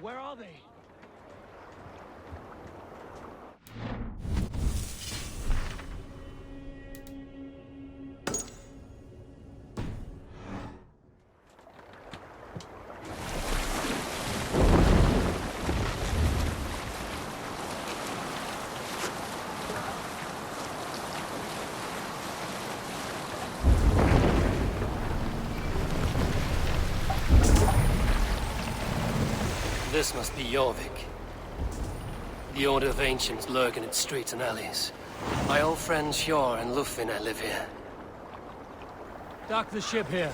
Where are they? This must be Jorvik. The Order of Ancients lurk in its streets and alleys. My old friends Hjor and Lufvina live here. Dock the ship here.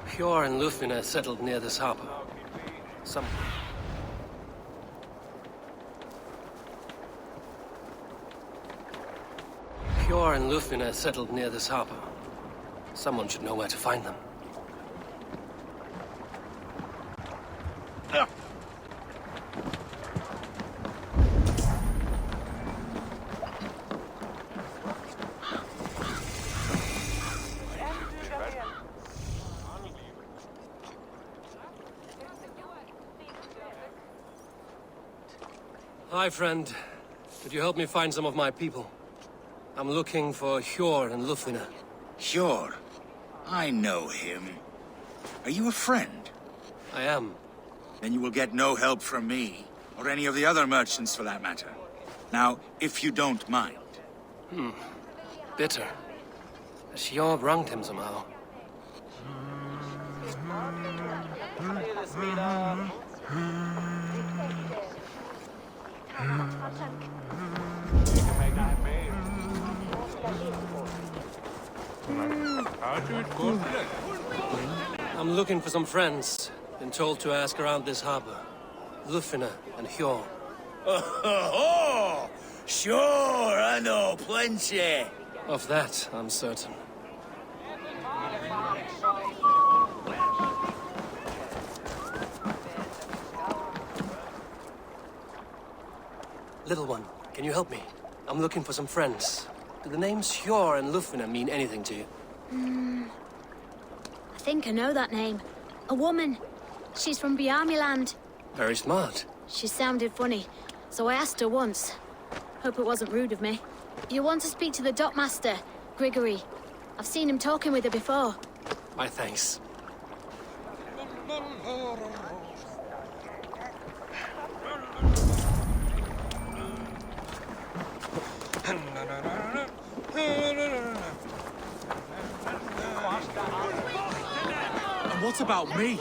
Hjor and Lufvina settled near this harbor. Hjor and Lufvina settled near this harbor. Someone should know where to find them. Hi, friend. Could you help me find some of my people? I'm looking for Hjor and Lufvina. Hjor? I know him. Are you a friend? I am. Then you will get no help from me, or any of the other merchants for that matter. Now, if you don't mind. Bitter. Hjor wronged him somehow. I'm looking for some friends. Been told to ask around this harbor. Lufvina and Hjor. Oh, sure, I know plenty. Of that, I'm certain. Little one, can you help me? I'm looking for some friends. Do the names Hjor and Lufvina mean anything to you? I think I know that name. A woman. She's from Bjarmiland. Very smart. She sounded funny, so I asked her once. Hope it wasn't rude of me. You want to speak to the dockmaster, Grigory. I've seen him talking with her before. My thanks. And what about me?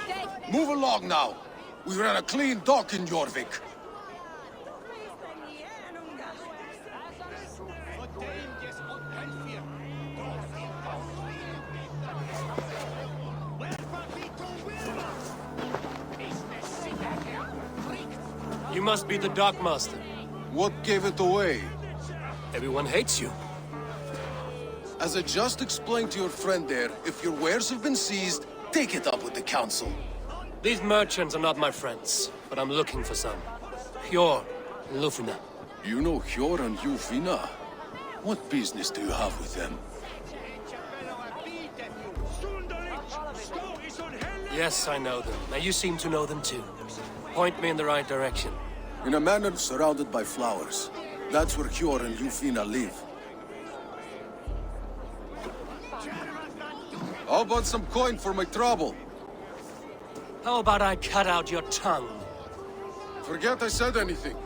Move along now. We ran a clean dock in Jorvik. You must be the dockmaster. What gave it away? Everyone hates you. As I just explained to your friend there, if your wares have been seized, take it up with the council. These merchants are not my friends, but I'm looking for some. Hjor and Lufvina. You know Hjor and Lufvina? What business do you have with them? Yes, I know them. Now you seem to know them too. Point me in the right direction. In a manor surrounded by flowers. That's where Hjor and Lufvina live. How about some coin for my trouble? How about I cut out your tongue? Forget I said anything.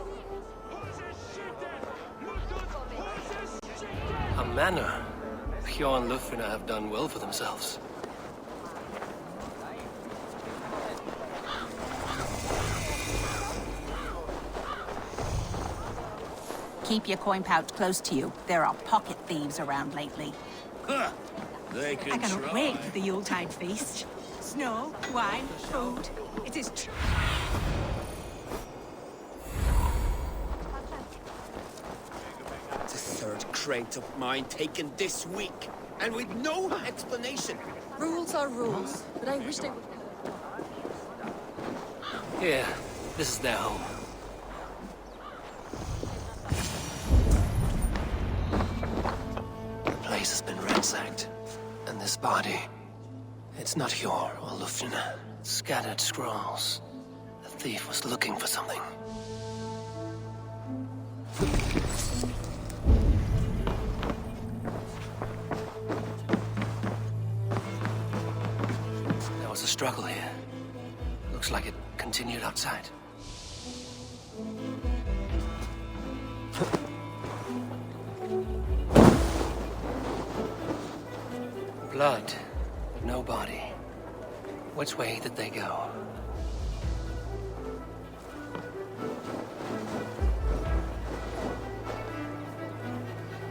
A manor. Hjor and Lufvina have done well for themselves. Keep your coin pouch close to you. There are pocket thieves around lately. Huh. They can I cannot try. wait for the Yuletide feast. Snow, wine, food. It is The third crate of mine taken this week, and with no explanation. Rules are rules, but I wish they would... Here, this is their home. The place has been ransacked. And this body, it's not Hjor or Lufina. Scattered scrolls. The thief was looking for something. There was a struggle here. Looks like it continued outside. Blood, but no body. Which way did they go?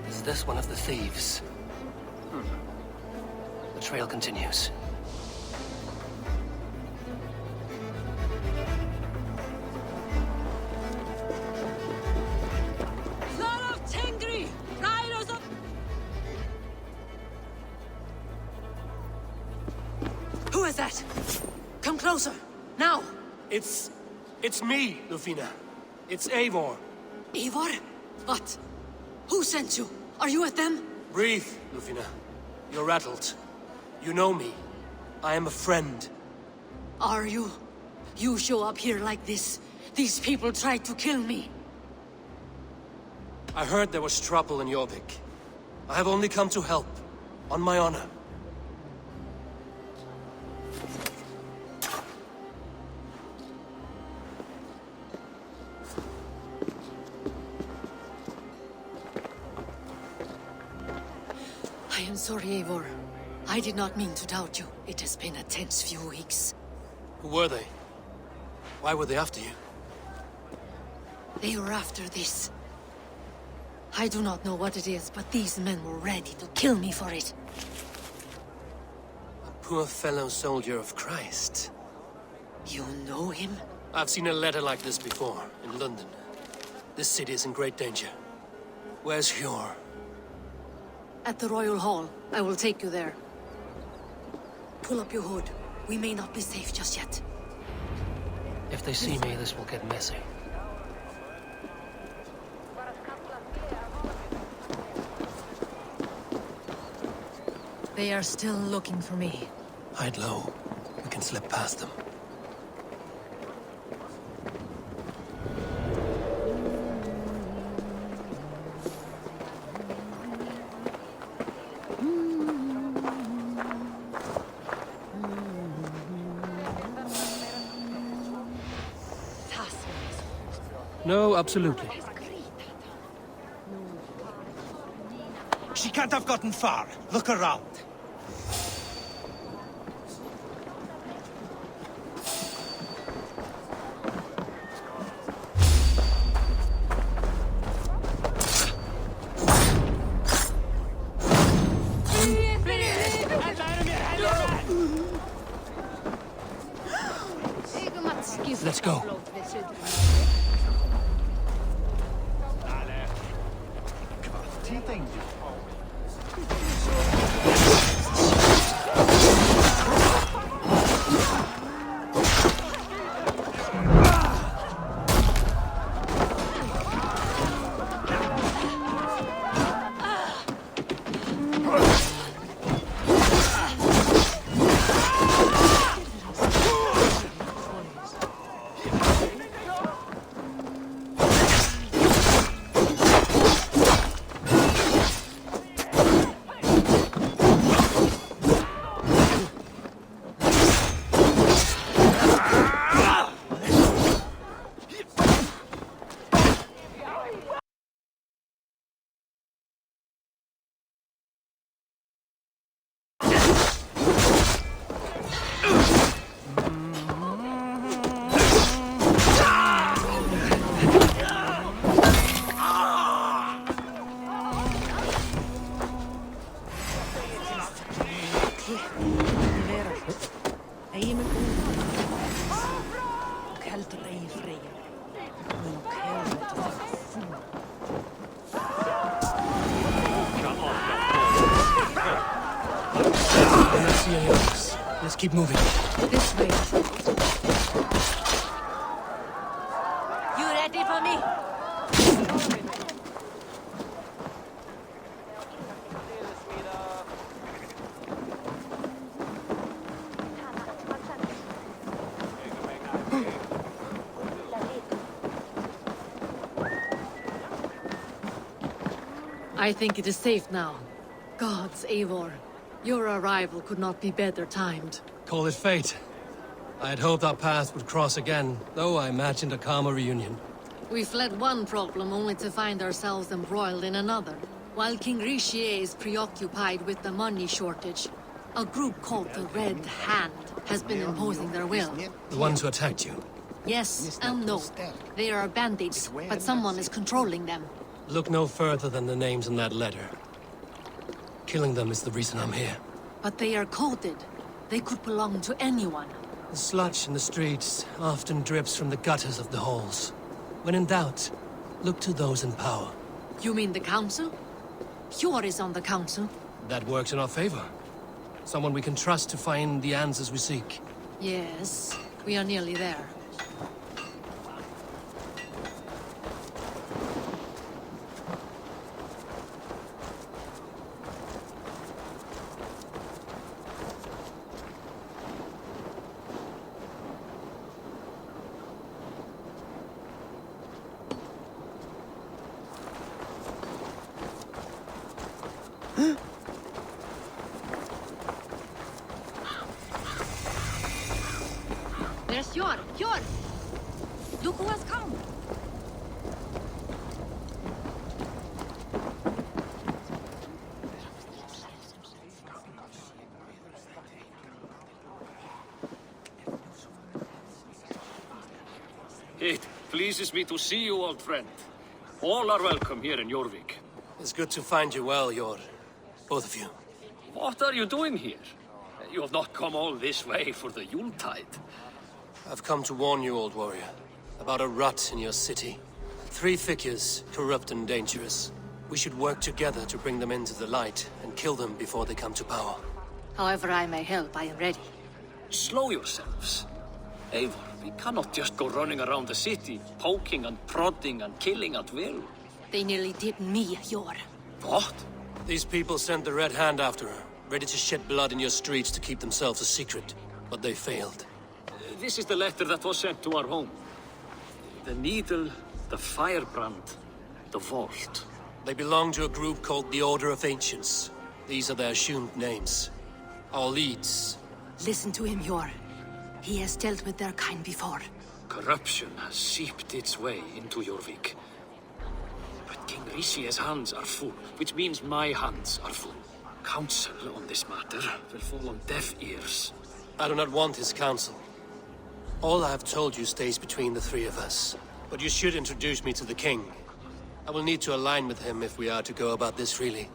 Is this one of the thieves? The trail continues. Who is that? Come closer, now! It's me, Lufina. It's Eivor. Eivor? What? Who sent you? Are you with them? Breathe, Lufina. You're rattled. You know me. I am a friend. Are you? You show up here like this. These people tried to kill me. I heard there was trouble in Jorvik. I have only come to help. On my honor. I am sorry, Eivor. I did not mean to doubt you. It has been a tense few weeks. Who were they? Why were they after you? They were after this. I do not know what it is, but these men were ready to kill me for it. A poor fellow soldier of Christ. You know him? I've seen a letter like this before, in London. This city is in great danger. Where's Hjor? At the Royal Hall. I will take you there. Pull up your hood. We may not be safe just yet. If they see me, this will get messy. They are still looking for me. Hide low. We can slip past them. No, absolutely. She can't have gotten far. Look around. Let's go. helt rejfri. Nog helvete för fool. I don't see any others. Let's keep moving. This way. You ready for me? I think it is safe now. Gods, Eivor. Your arrival could not be better timed. Call it fate. I had hoped our paths would cross again, though I imagined a calmer reunion. We fled one problem only to find ourselves embroiled in another. While King Richier is preoccupied with the money shortage, a group called the Red Hand has been imposing their will. The ones who attacked you. Yes and no. They are bandits, but someone is controlling them. Look no further than the names in that letter. Killing them is the reason I'm here. But they are coded. They could belong to anyone. The sludge in the streets often drips from the gutters of the halls. When in doubt, look to those in power. You mean the council? Hjor is on the council. That works in our favor. Someone we can trust to find the answers we seek. Yes, we are nearly there. There's Hjor! Hjor! Look who has come! It pleases me to see you, old friend. All are welcome here in Jorvik. It's good to find you well, Jor. Both of you. What are you doing here? You have not come all this way for the Yuletide. I've come to warn you, old warrior, about a rot in your city. 3 figures, corrupt and dangerous. We should work together to bring them into the light and kill them before they come to power. However I may help, I am ready. Slow yourselves. Eivor, we cannot just go running around the city, poking and prodding and killing at will. They nearly did me, Hjor. What? These people sent the Red Hand after her, ready to shed blood in your streets to keep themselves a secret. But they failed. This is the letter that was sent to our home. The needle, the firebrand, the vault. They belong to a group called the Order of Ancients. These are their assumed names. Our leads. Listen to him, Hjor. He has dealt with their kind before. Corruption has seeped its way into Jorvik. But King Rishie's hands are full, which means my hands are full. Counsel on this matter will fall on deaf ears. I do not want his counsel. All I have told you stays between the 3 of us. But you should introduce me to the king. I will need to align with him if we are to go about this freely.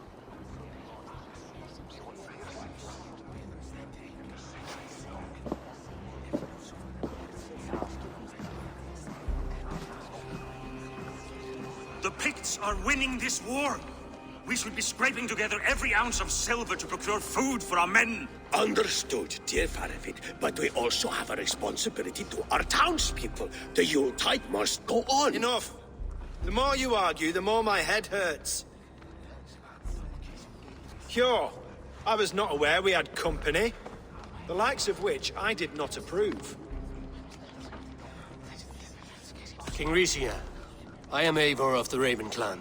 The Picts are winning this war. We should be scraping together every ounce of silver to procure food for our men. Understood, dear Faravid, but we also have a responsibility to our townspeople. The Yuletide must go on. Enough! The more you argue, the more my head hurts. Hjor, I was not aware we had company, the likes of which I did not approve. King Rishia, I am Eivor of the Raven clan.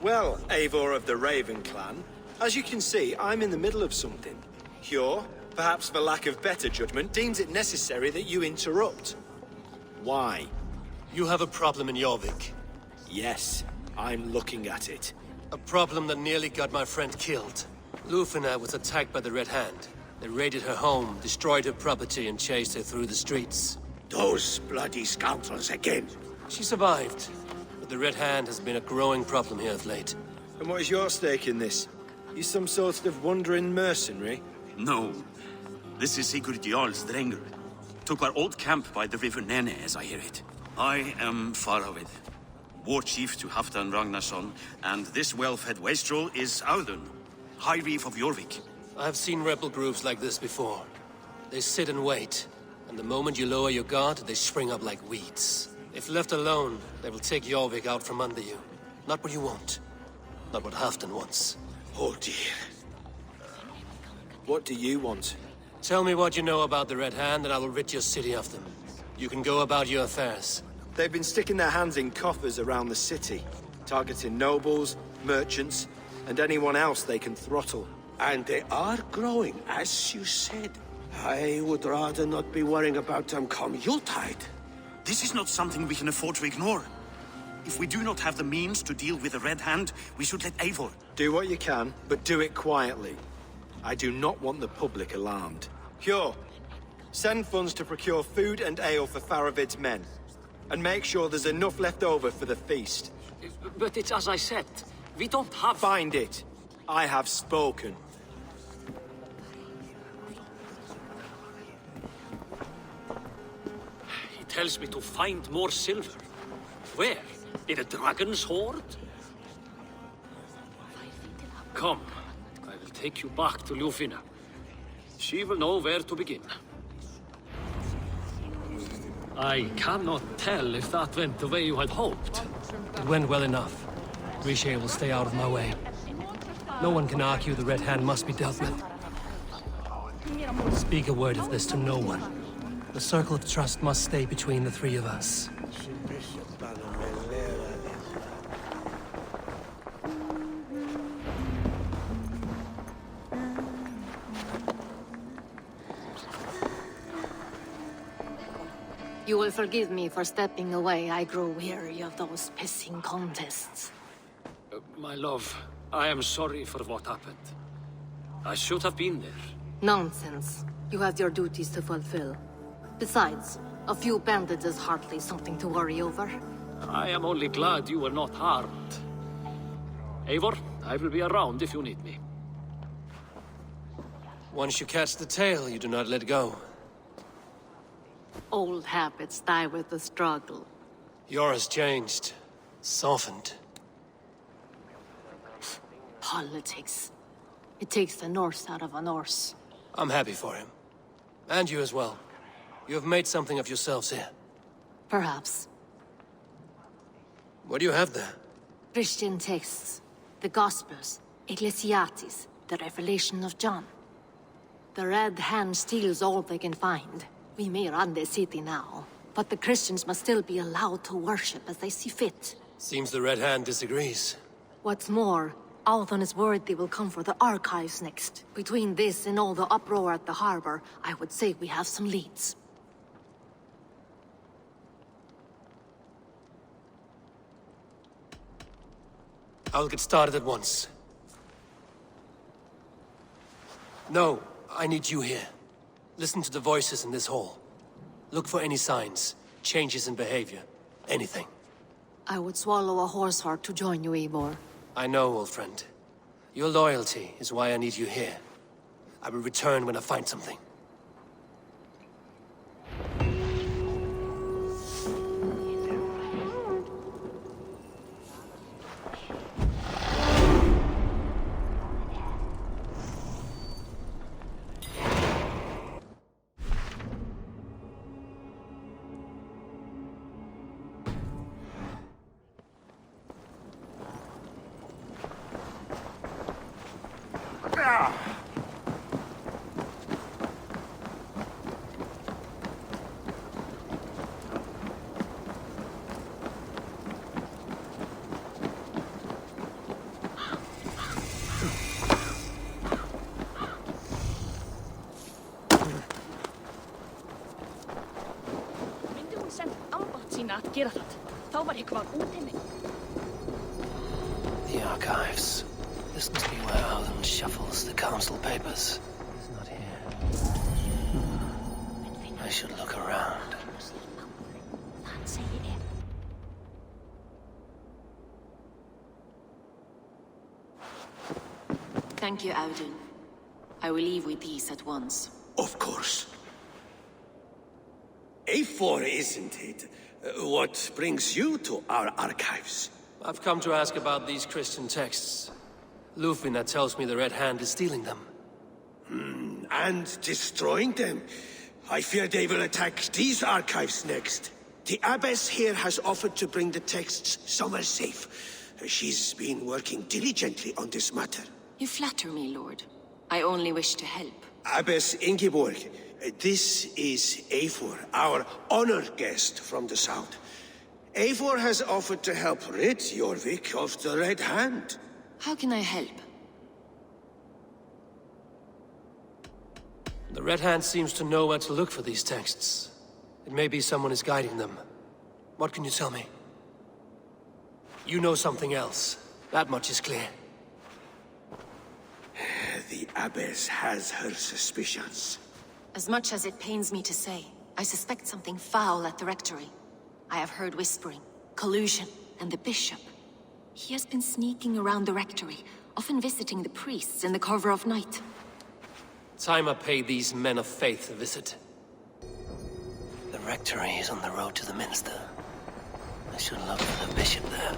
Well, Eivor of the Raven clan, as you can see, I'm in the middle of something. Hjor, perhaps for lack of better judgment, deems it necessary that you interrupt. Why? You have a problem in Jorvik. Yes, I'm looking at it. A problem that nearly got my friend killed. Lufina was attacked by the Red Hand. They raided her home, destroyed her property, and chased her through the streets. Those bloody scoundrels again. She survived, but the Red Hand has been a growing problem here of late. And what is your stake in this? You some sort of wandering mercenary? No. This is Sigurd Jarl's Drengr. took our old camp by the river Nene, as I hear it. I am Farawid, war chief to Halfdan Ragnarsson, and this well-fed wastrel is Audun, High Reef of Jorvik. I've seen rebel groups like this before. They sit and wait, and the moment you lower your guard, they spring up like weeds. If left alone, they will take Jorvik out from under you. Not what you want. Not what Halfdan wants. Oh dear. What do you want? Tell me what you know about the Red Hand, and I will rid your city of them. You can go about your affairs. They've been sticking their hands in coffers around the city, targeting nobles, merchants, and anyone else they can throttle. And they are growing, as you said. I would rather not be worrying about them come Yuletide. This is not something we can afford to ignore. If we do not have the means to deal with the Red Hand, we should let Eivor. Do what you can, but do it quietly. I do not want the public alarmed. Hjor, send funds to procure food and ale for Faravid's men. And make sure there's enough left over for the feast. But it's as I said, we don't have... Find it. I have spoken. He tells me to find more silver. Where? In a dragon's hoard? Come, I will take you back to Ljufina. She will know where to begin. I cannot tell if that went the way you had hoped. It went well enough. Grisha will stay out of my way. No one can argue the Red Hand must be dealt with. Speak a word of this to no one. The circle of trust must stay between the three of us. You will forgive me for stepping away. I grow weary of those pissing contests. My love, I am sorry for what happened. I should have been there. Nonsense. You have your duties to fulfill. Besides, a few bandits is hardly something to worry over. I am only glad you were not harmed. Eivor, I will be around if you need me. Once you catch the tail, you do not let go. Old habits die with the struggle. Yours changed. Softened. Politics. It takes the Norse out of a Norse. I'm happy for him. And you as well. You have made something of yourselves here. Perhaps. What do you have there? Christian texts. The Gospels. Ecclesiastes. The Revelation of John. The Red Hand steals all they can find. We may run the city now, but the Christians must still be allowed to worship as they see fit. Seems the Red Hand disagrees. What's more, Althon is worried they will come for the archives next. Between this and all the uproar at the harbor, I would say we have some leads. I'll get started at once. No, I need you here. Listen to the voices in this hall. Look for any signs, changes in behavior, anything. I would swallow a horse heart to join you, Eivor. I know, old friend. Your loyalty is why I need you here. I will return when I find something. The archives. This must be where Alan shuffles the council papers. He's not here. I should look around. Thank you, Audun. I will leave with these at once. Of course. A4, isn't it? What brings you to our archives? I've come to ask about these Christian texts. Lufina tells me the Red Hand is stealing them. And destroying them. I fear they will attack these archives next. The Abbess here has offered to bring the texts somewhere safe. She's been working diligently on this matter. You flatter me, Lord. I only wish to help. Abbess Ingeborg, this is Eivor, our honored guest from the south. Eivor has offered to help rid Jorvik of the Red Hand. How can I help? The Red Hand seems to know where to look for these texts. It may be someone is guiding them. What can you tell me? You know something else. That much is clear. The Abbess has her suspicions. As much as it pains me to say, I suspect something foul at the rectory. I have heard whispering, collusion, and the bishop. He has been sneaking around the rectory, often visiting the priests in the cover of night. Time I pay these men of faith a visit. The rectory is on the road to the minster. I should look for the bishop there.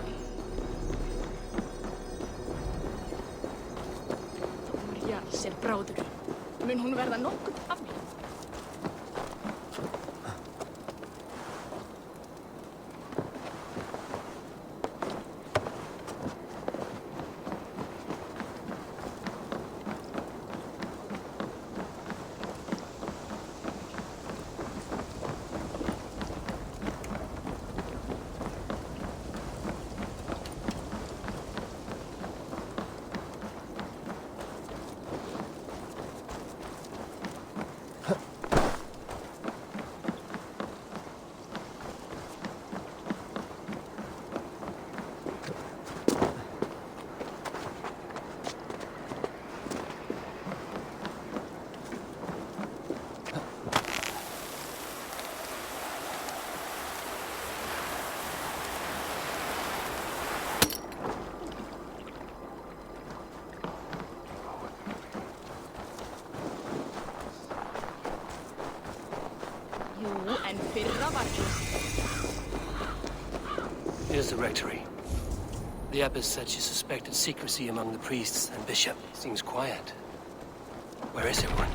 Sér bráður. Mun hún verða nokkuð af mér? Here's the rectory. The abbess said she suspected secrecy among the priests and bishop. Seems quiet. Where is everyone?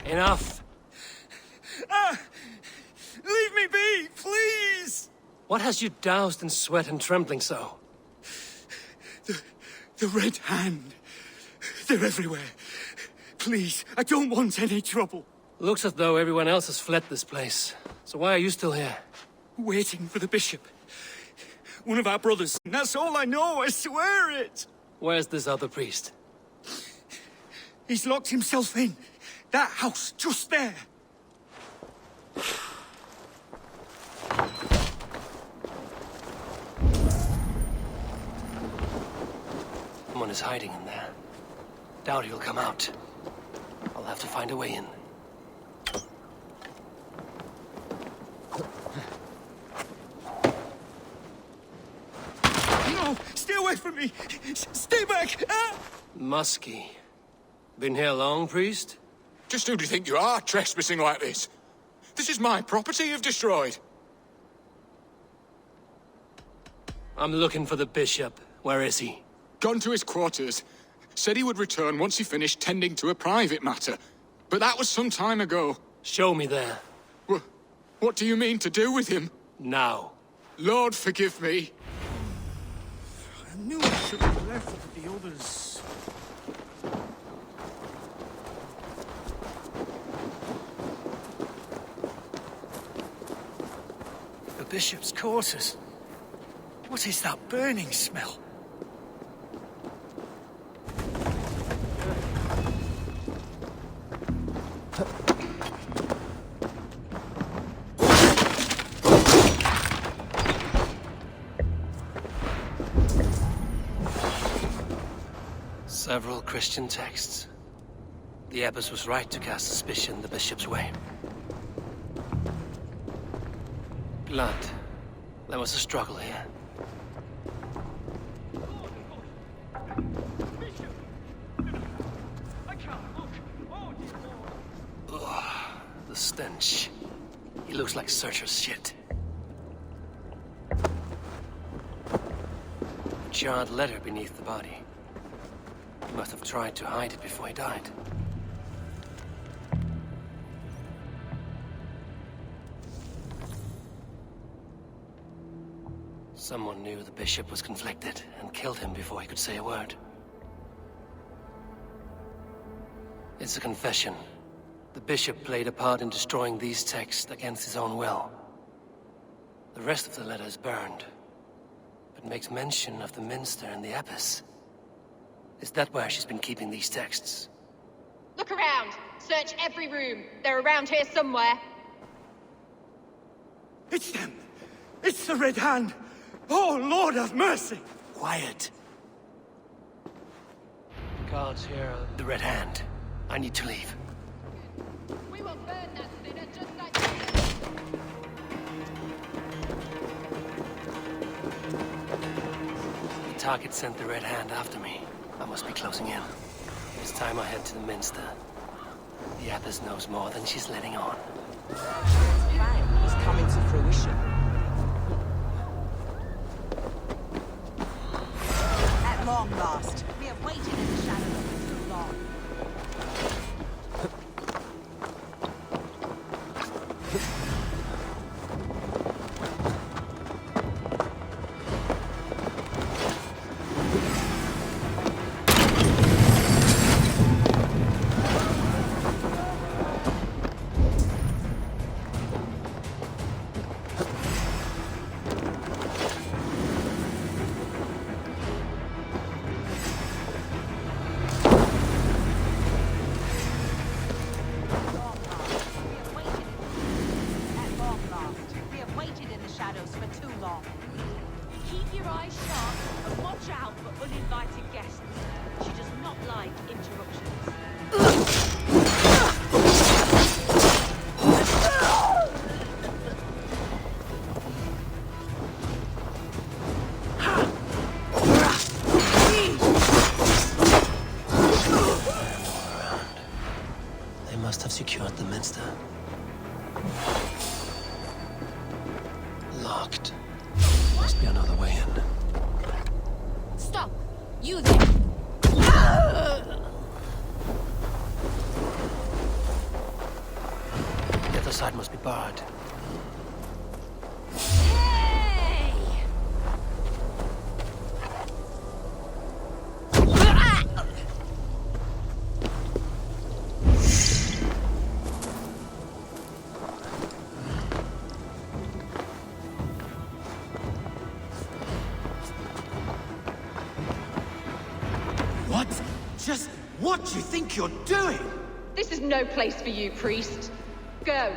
Enough! Leave me be, please! What has you doused in sweat and trembling so? The Red Hand. They're everywhere. Please, I don't want any trouble. Looks as though everyone else has fled this place. So why are you still here? Waiting for the bishop. One of our brothers. That's all I know, I swear it! Where's this other priest? He's locked himself in. That house, just there. Someone is hiding in there. Doubt he'll come out. I'll have to find a way in. No! Stay away from me! Stay back! Ah! Muskie. Been here long, priest? Just who do you think you are, trespassing like this? This is my property you've destroyed. I'm looking for the bishop. Where is he? Gone to his quarters. Said he would return once he finished tending to a private matter. But that was some time ago. Show me there. What do you mean to do with him? Now. Lord, forgive me. I knew I should have left with the others. The bishop's quarters. What is that burning smell? Several Christian texts. The abbess was right to cast suspicion the bishop's way. Blood. There was a struggle here. Ugh, the stench. He looks like Searcher's shit. A charred letter beneath the body. He must have tried to hide it before he died. Someone knew the bishop was conflicted and killed him before he could say a word. It's a confession. The bishop played a part in destroying these texts against his own will. The rest of the letter is burned, but makes mention of the minster and the abbess. Is that where she's been keeping these texts? Look around! Search every room! They're around here somewhere! It's them! It's the Red Hand! Oh, Lord have mercy! Quiet. The guards here are the Red Hand. I need to leave. We will burn that sinner just like The target sent the Red Hand after me. I must be closing in. It's time I head to the minster. The abbess knows more than she's letting on. Plan is coming to fruition. At long last, we have waited in the shadows for too long. Keep your eyes sharp and watch out for uninvited guests. She does not like interruptions. They must have secured the minster. Locked. Must be another way in. Stop! You there! The other side must be barred. What? Just what do you think you're doing? This is no place for you, priest. Go.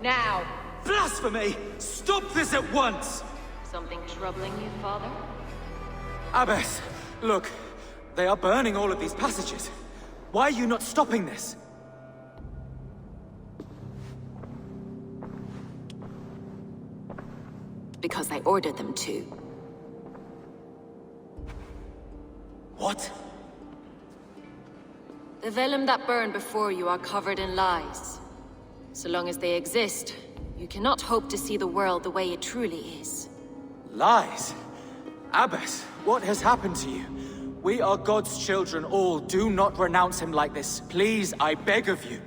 Now. Blasphemy! Stop this at once! Something troubling you, father? Abbess, look. They are burning all of these passages. Why are you not stopping this? Because I ordered them to. What? The vellum that burned before you are covered in lies. So long as they exist, you cannot hope to see the world the way it truly is. Lies? Abbess, what has happened to you? We are God's children all. Do not renounce him like this. Please, I beg of you.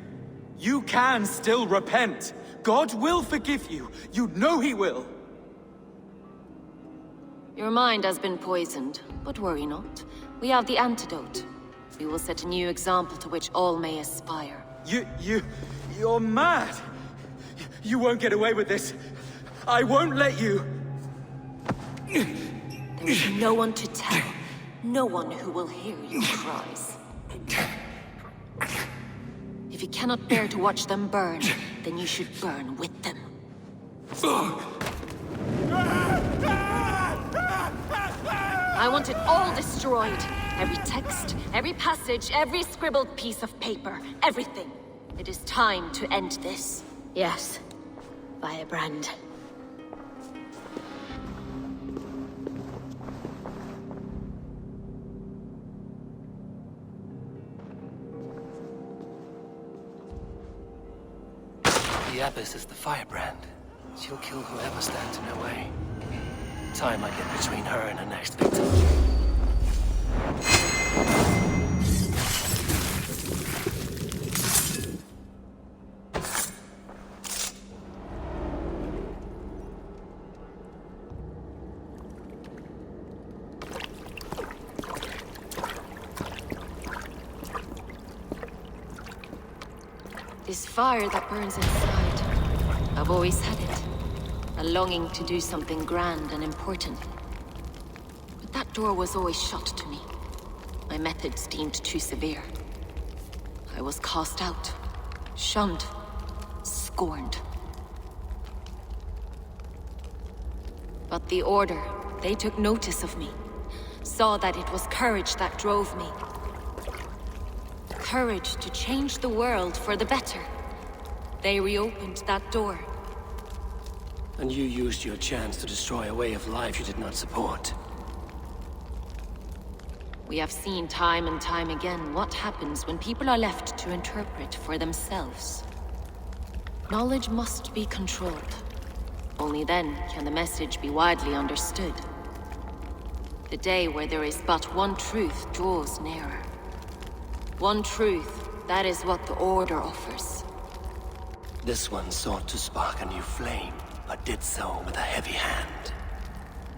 You can still repent. God will forgive you. You know he will. Your mind has been poisoned, but worry not. We have the antidote. We will set a new example to which all may aspire. You're mad! You won't get away with this. I won't let you! There is no one to tell. No one who will hear your cries. If you cannot bear to watch them burn, then you should burn with them. I want it all destroyed. Every text, every passage, every scribbled piece of paper. Everything. It is time to end this. Yes. Firebrand. The Abbess is the firebrand. She'll kill whoever stands in her way. Time I get between her and her next victim. This fire that burns inside. I've always had it. A longing to do something grand and important. But that door was always shut to me. My methods deemed too severe. I was cast out, shunned, scorned. But the Order, they took notice of me. Saw that it was courage that drove me. Courage to change the world for the better. They reopened that door. And you used your chance to destroy a way of life you did not support. We have seen time and time again what happens when people are left to interpret for themselves. Knowledge must be controlled. Only then can the message be widely understood. The day where there is but one truth draws nearer. One truth, that is what the Order offers. This one sought to spark a new flame, but did so with a heavy hand.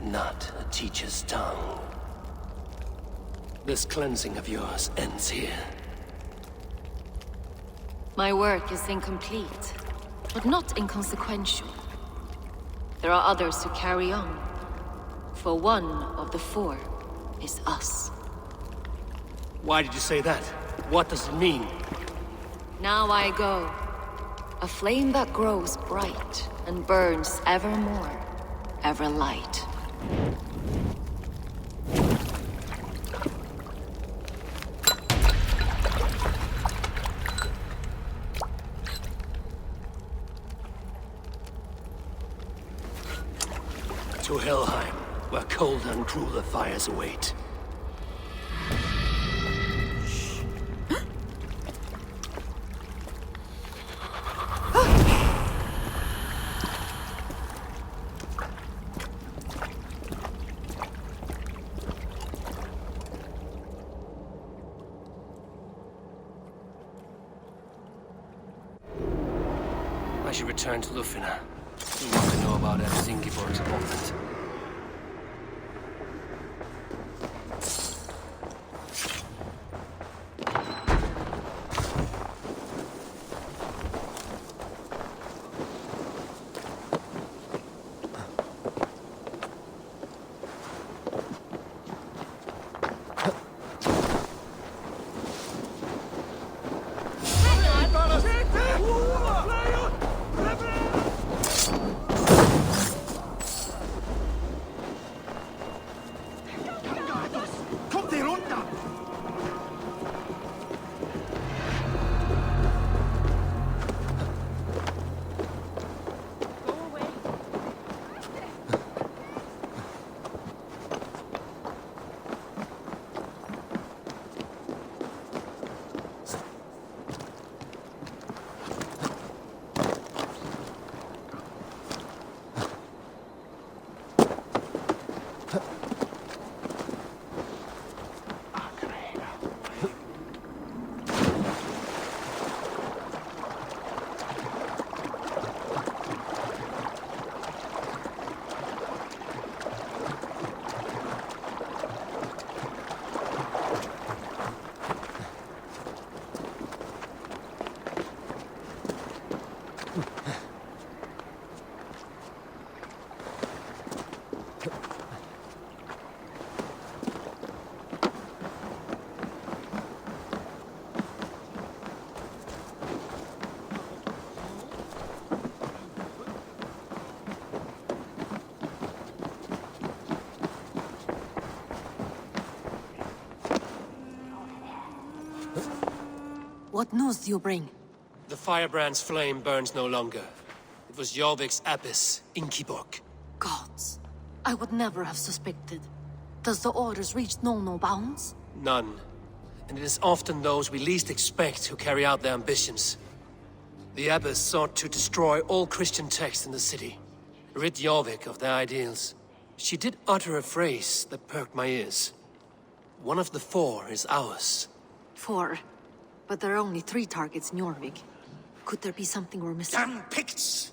Not a teacher's tongue. This cleansing of yours ends here. My work is incomplete, but not inconsequential. There are others who carry on. For one of the four is us. Why did you say that? What does it mean? Now I go. A flame that grows bright and burns ever more, ever light. To Helheim, where cold and crueler fires await. I should return to Lufina. We want to know about Abbess Ingeborg's appointment. What news do you bring? The firebrand's flame burns no longer. It was Jorvik's abbess, Inkiborg. Gods. I would never have suspected. Does the orders reach no bounds? None. And it is often those we least expect who carry out their ambitions. The abbess sought to destroy all Christian texts in the city, rid Jorvik of their ideals. She did utter a phrase that perked my ears. One of the 4 is ours. 4? But there are only 3 targets in Jorvik. Could there be something we're missing? Damn Picts!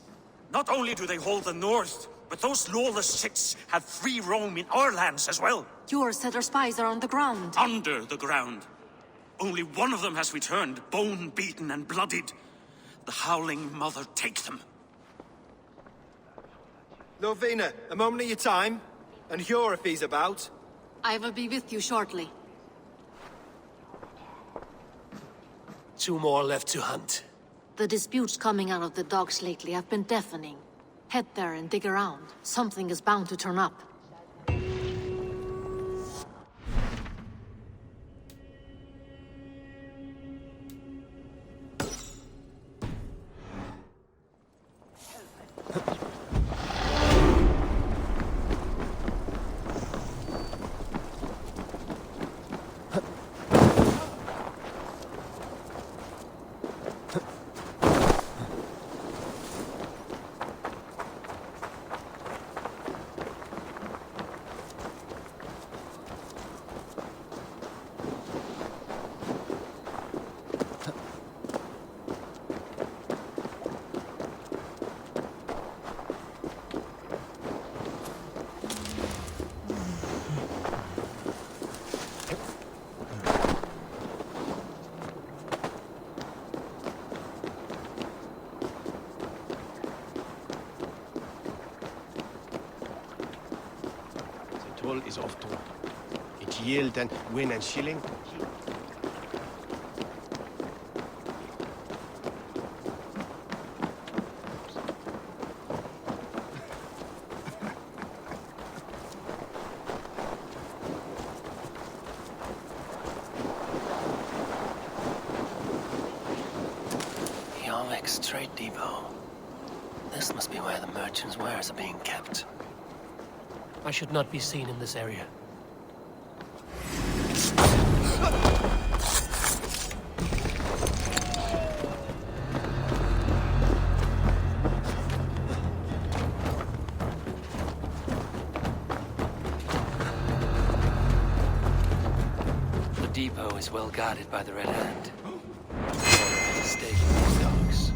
Not only do they hold the north, but those lawless Sits have free roam in our lands as well. Your said our spies are on the ground. Under the ground. Only one of them has returned, bone-beaten and bloodied. The Howling Mother take them. Lovina, a moment of your time. And Hjor if he's about. I will be with you shortly. 2 more left to hunt. The disputes coming out of the docks lately have been deafening. Head there and dig around. Something is bound to turn up. Is off to it yield and win and shilling. Jorvik's trade depot. This must be where the merchants' wares are being kept. I should not be seen in this area. The depot is well guarded by the Red Hand. The owner has a stake in these docks.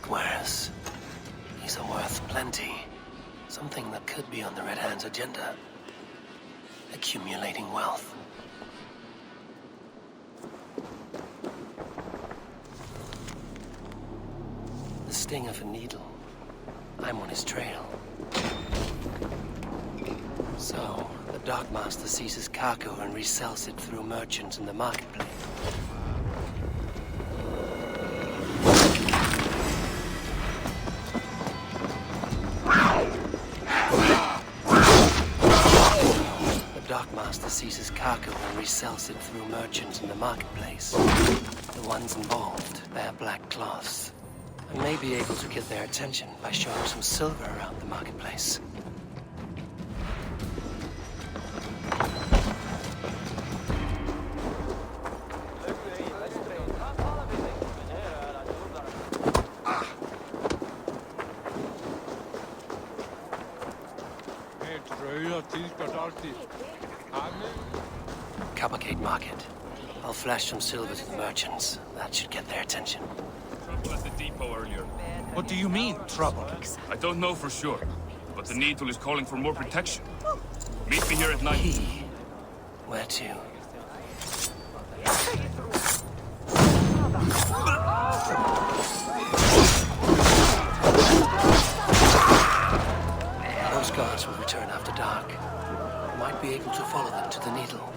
Wares. These are worth plenty. Something that could be on the Red Hand's agenda. Accumulating wealth. The sting of a needle. I'm on his trail. So, the Dockmaster seizes cargo and resells it through merchants in the marketplace. Dockmaster seizes cargo and resells it through merchants in the marketplace. The ones involved bear black cloths. I may be able to get their attention by showing some silver around the marketplace. Cavalcade Market. I'll flash some silver to the merchants. That should get their attention. trouble at the depot earlier. What do you mean, trouble? I don't know for sure, but the Needle is calling for more protection. Meet me here at night. Where to? Those guards will return after dark. We might be able to follow them to the Needle.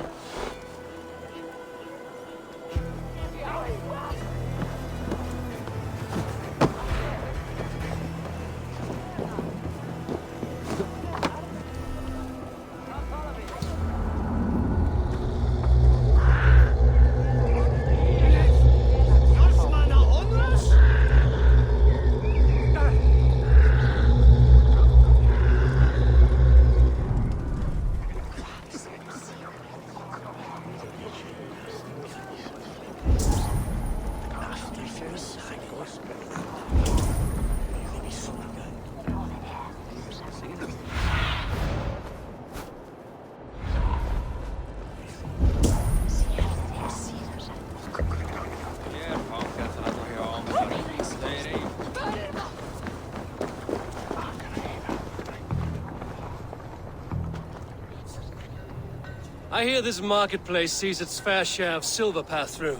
I hear this marketplace sees its fair share of silver pass through.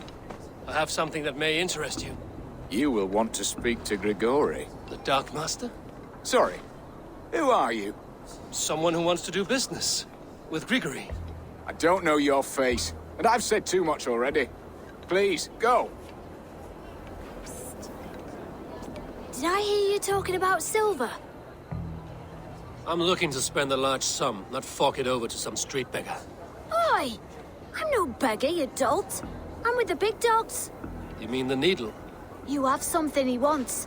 I have something that may interest you. You will want to speak to Grigori. The Dark Master? Sorry. Who are you? Someone who wants to do business. With Grigori. I don't know your face, and I've said too much already. Please, go. Did I hear you talking about silver? I'm looking to spend a large sum, not fork it over to some street beggar. Oi! I'm no beggar, you dolt. I'm with the big dogs. You mean the Needle? You have something he wants.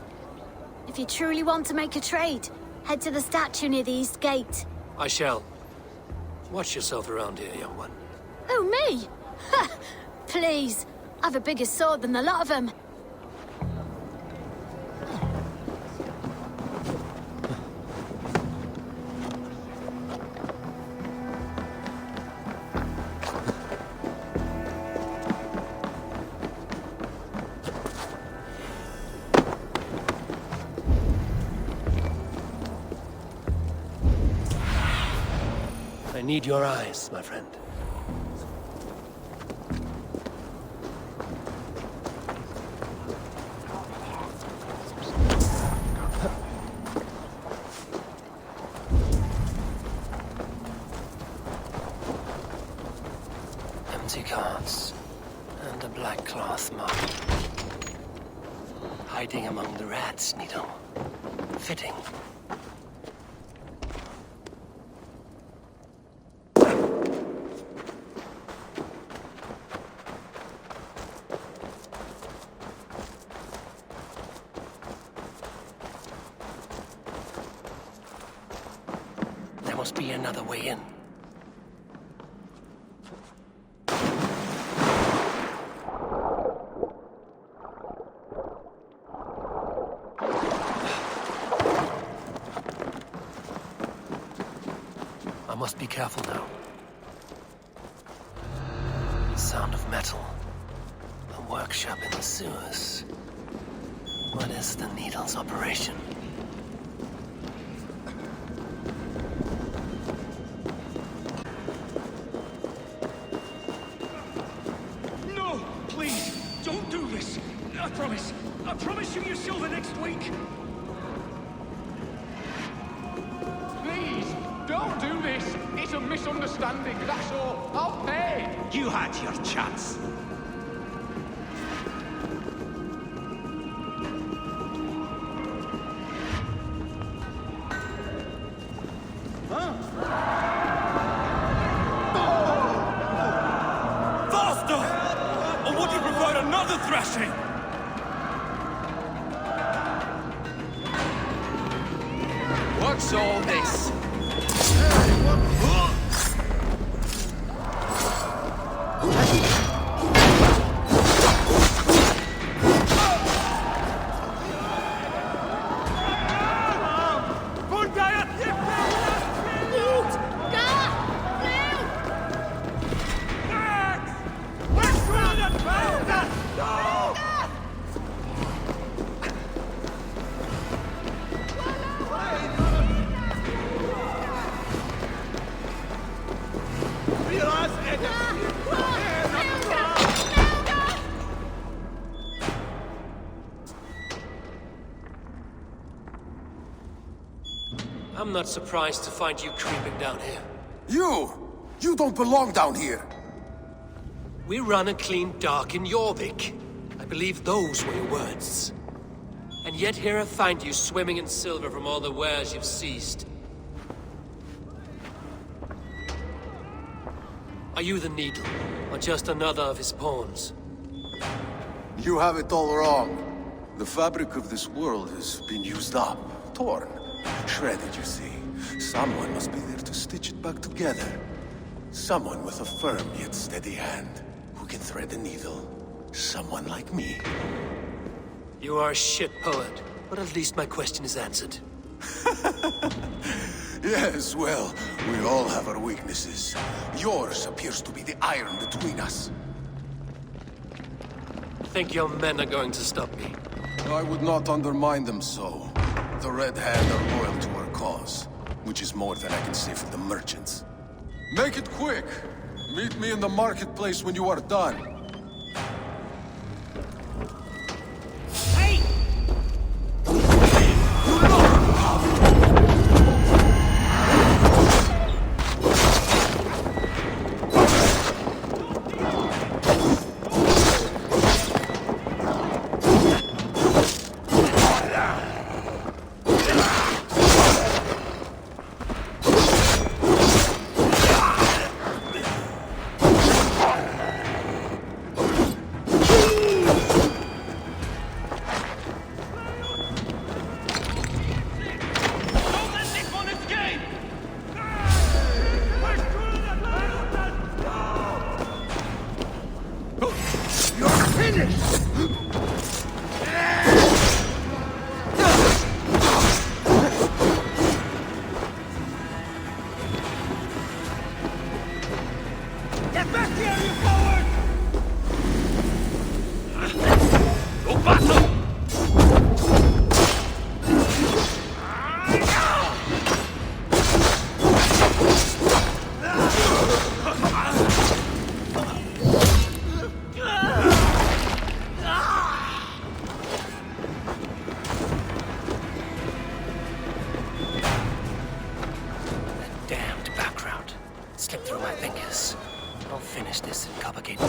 If you truly want to make a trade, head to the statue near the East Gate. I shall. Watch yourself around here, young one. Oh, me? Ha! Please. I've a bigger sword than the lot of them. I need your eyes, my friend. Empty carts and a black cloth mug. Hiding among the rats, Needle. Fitting. There must be another way in. I must be careful now. Sound of metal. A workshop in the sewers. What is the Needle's operation? No! Please! Don't do this! I promise! I promise you your silver next week! Please, don't do this. It's a misunderstanding, that's all. I'll pay. You had your chance. Faster! Or would you prefer another thrashing? What's all this? I'm not surprised to find you creeping down here. You don't belong down here! We run a clean dock in Jorvik. I believe those were your words. And yet here I find you swimming in silver from all the wares you've seized. Are you the Needle, or just another of his pawns? You have it all wrong. The fabric of this world has been used up, torn, shredded, you see. Someone must be there to stitch it back together. Someone with a firm yet steady hand, who can thread a needle. Someone like me. You are a shit poet, but at least my question is answered. Yes, well, we all have our weaknesses. Yours appears to be the iron between us. Think your men are going to stop me? I would not undermine them so. The Red Hand are loyal to our cause, which is more than I can say for the merchants. Make it quick! Meet me in the marketplace when you are done. Hey! Get back here, you coward! Go battle! Damned background. Slipped through my fingers. I'll finish this in Coppergate.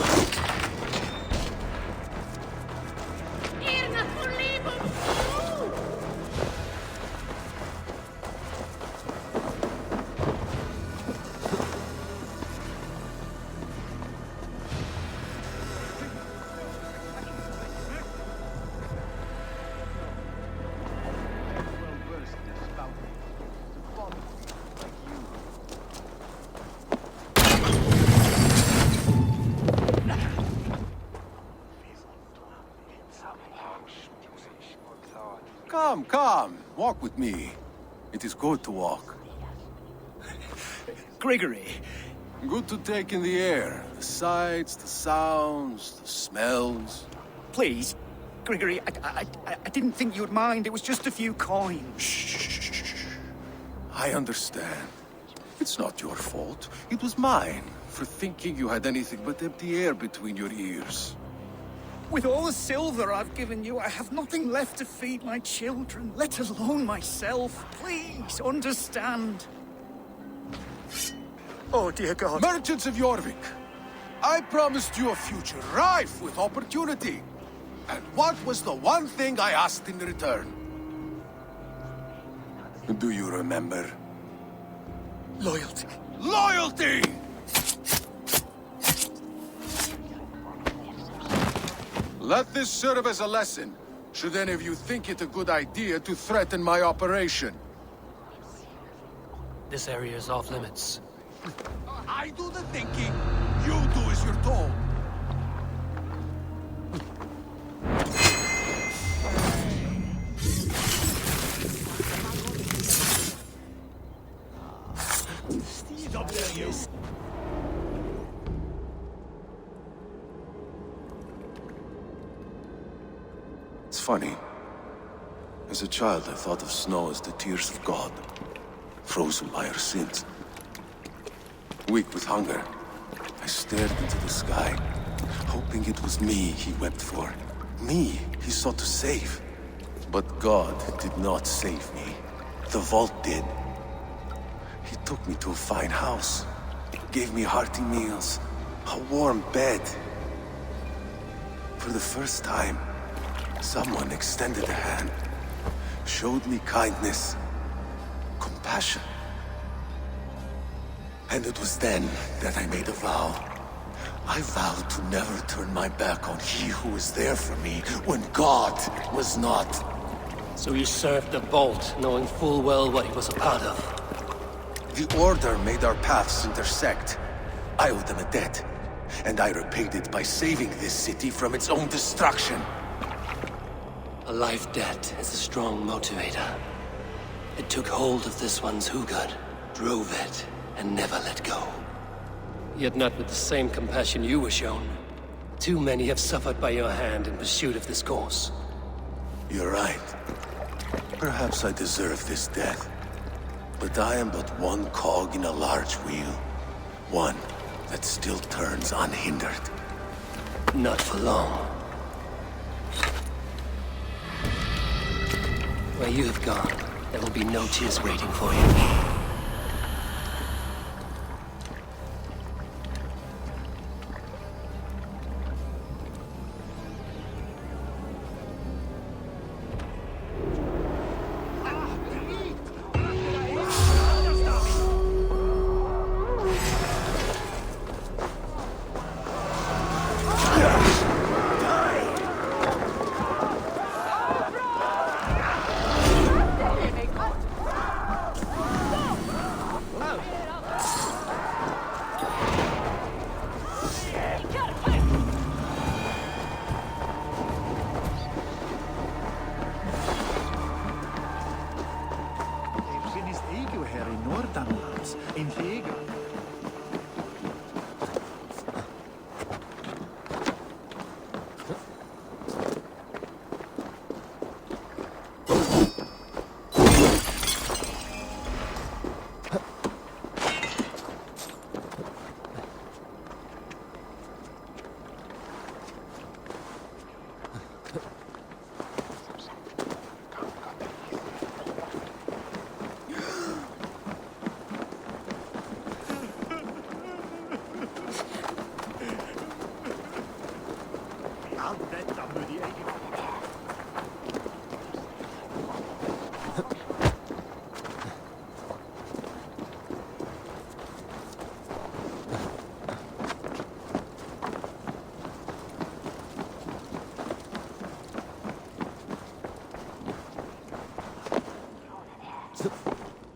Come, walk with me. It is good to walk. Gregory. Good to take in the air. The sights, the sounds, the smells. Please, Gregory, I didn't think you'd mind. It was just a few coins. Shh. I understand. It's not your fault. It was mine, for thinking you had anything but empty air between your ears. With all the silver I've given you, I have nothing left to feed my children, let alone myself. Please, understand. Oh, dear God. Merchants of Jorvik, I promised you a future rife with opportunity. And what was the one thing I asked in return? Do you remember? Loyalty. Loyalty! Let this serve as a lesson, should any of you think it a good idea to threaten my operation. This area is off limits. I do the thinking, you do as you're told. Stop there, you! It's funny. As a child, I thought of snow as the tears of God, frozen by our sins. Weak with hunger, I stared into the sky, hoping it was me he wept for. Me he sought to save. But God did not save me. The vault did. took me to a fine house, gave me hearty meals, a warm bed. For the first time, someone extended a hand, showed me kindness, compassion. And it was then that I made a vow. I vowed to never turn my back on he who was there for me when God was not. So you served the Bolt, knowing full well what he was a part of. The Order made our paths intersect. I owed them a debt, and I repaid it by saving this city from its own destruction. A life debt is a strong motivator. It took hold of this one's Hugad, drove it, and never let go. Yet not with the same compassion you were shown. Too many have suffered by your hand in pursuit of this course. You're right. Perhaps I deserve this death. But I am but one cog in a large wheel. One that still turns unhindered. Not for long. Where you have gone, there will be no tears waiting for you.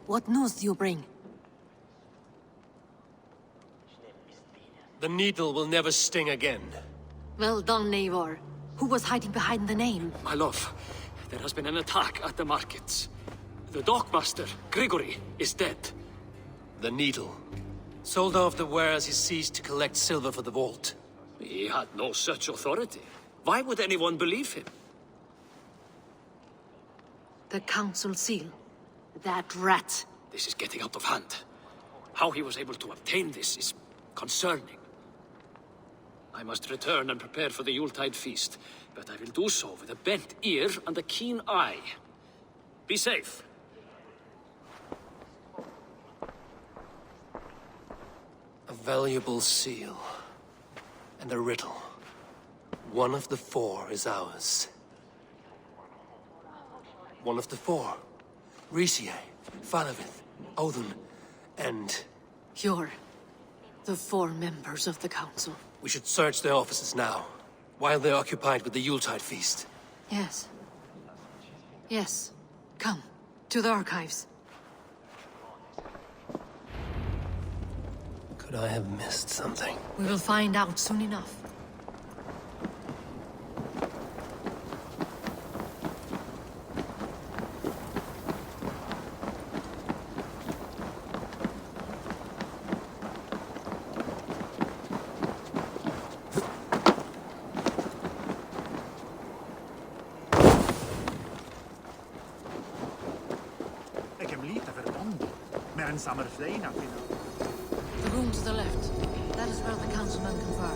What news do you bring? The needle will never sting again. Well done, Eivor. Who was hiding behind the name? My love, there has been an attack at the markets. The dockmaster, Grigory, is dead. The needle. Sold off the wares he seized to collect silver for the vault. He had no such authority. Why would anyone believe him? The council seal. That rat. This is getting out of hand. How he was able to obtain this is concerning. I must return and prepare for the Yuletide feast, but I will do so with a bent ear and a keen eye. Be safe. A valuable seal. And a riddle. One of the four is ours. One of the four. Risie, Falavith, Odin, and... You're the four members of the council. We should search their offices now, while they're occupied with the Yuletide feast. Yes. Yes. Come, to the archives. Could I have missed something? We will find out soon enough. The room to the left. That is where the councilmen confer.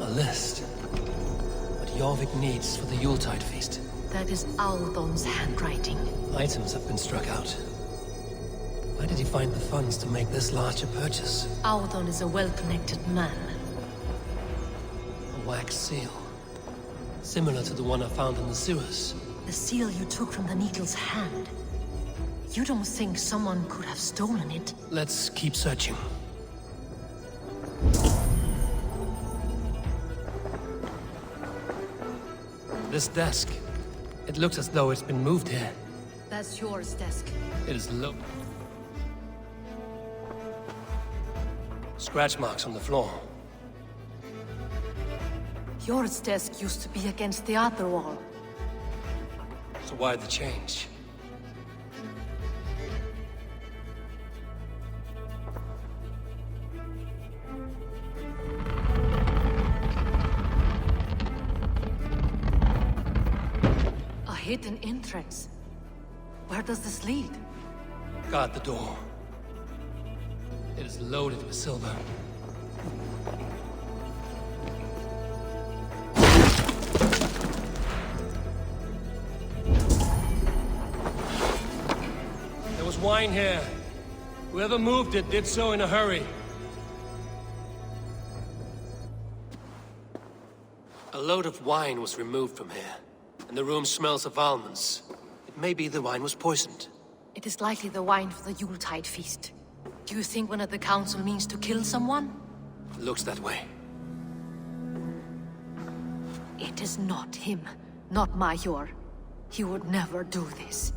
A list. What Jorvik needs for the Yuletide feast. That is Aldon's handwriting. Items have been struck out. Where did he find the funds to make this larger purchase? Aldon is a well-connected man. A wax seal. Similar to the one I found in the sewers. The seal you took from the Needle's hand. You don't think someone could have stolen it? Let's keep searching. This desk. It looks as though it's been moved here. That's yours, desk. It is low. Scratch marks on the floor. Yours desk used to be against the other wall. So why the change? A hidden entrance. Where does this lead? Guard the door. It is loaded with silver. There was wine here. Whoever moved it did so in a hurry. A load of wine was removed from here, and the room smells of almonds. It may be the wine was poisoned. It is likely the wine for the Yuletide feast. Do you think one of the council means to kill someone? Looks that way. It is not him, not Major. He would never do this.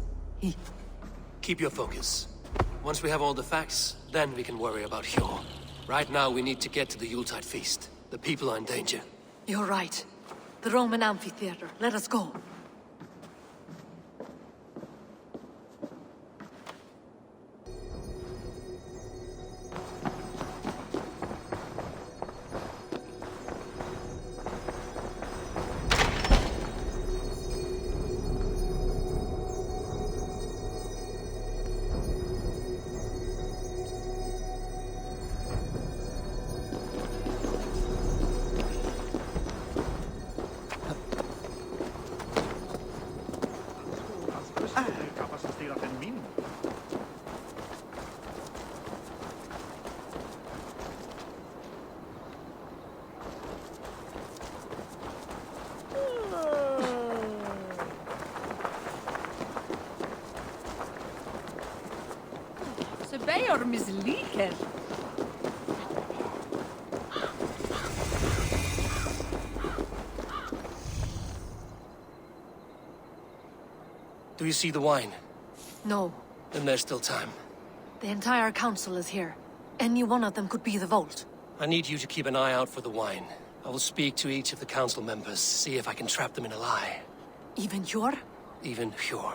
Keep your focus. Once we have all the facts, then we can worry about Hjor. Right now, we need to get to the Yuletide feast. The people are in danger. You're right. The Roman amphitheater. Let us go. Beor misliker. Do you see the wine? No. Then there's still time. The entire council is here. Any one of them could be the vault. I need you to keep an eye out for the wine. I will speak to each of the council members, see if I can trap them in a lie. Even Hjor? Even Hjor.